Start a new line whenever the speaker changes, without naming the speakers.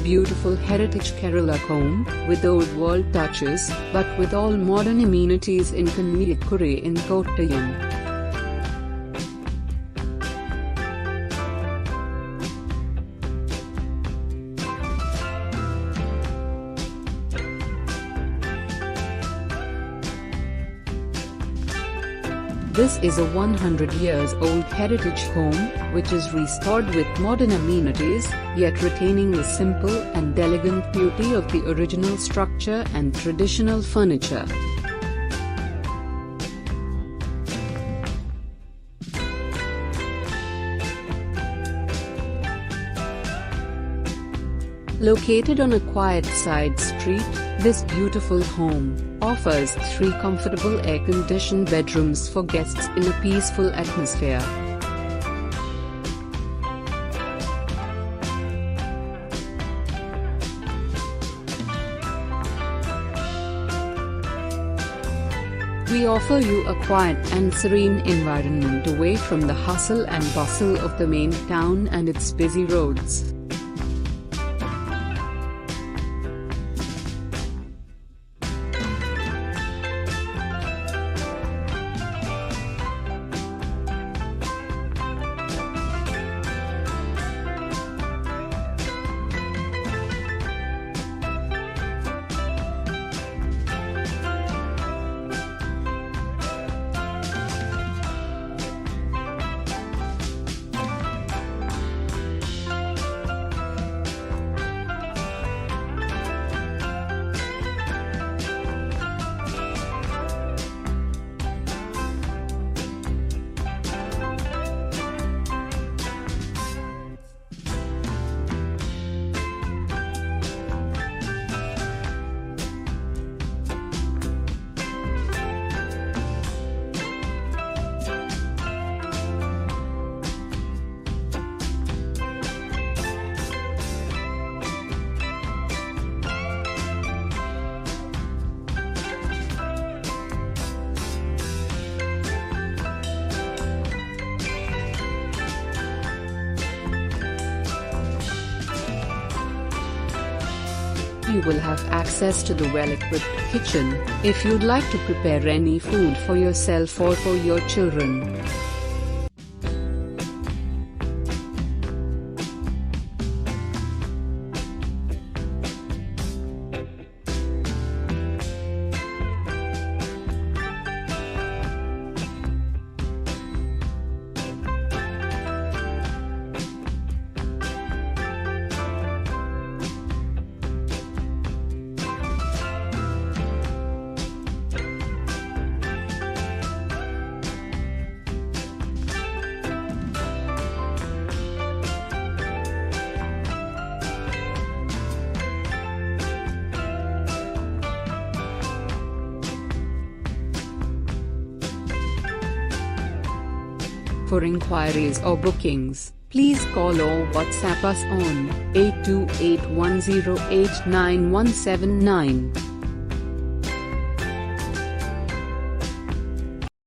beautiful heritage Kerala home, with old-world touches, but with all modern amenities in Kanjikuzhi in Kottayam. This is a 100 years old heritage home, which is restored with modern amenities, yet retaining the simple and elegant beauty of the original structure and traditional furniture. Located on a quiet side street, this beautiful home offers 3 comfortable air-conditioned bedrooms for guests in a peaceful atmosphere. We offer you a quiet and serene environment away from the hustle and bustle of the main town and its busy roads. You will have access to the well-equipped kitchen, if you'd like to prepare any food for yourself or for your children. For inquiries or bookings, please call or WhatsApp us on 8281089179.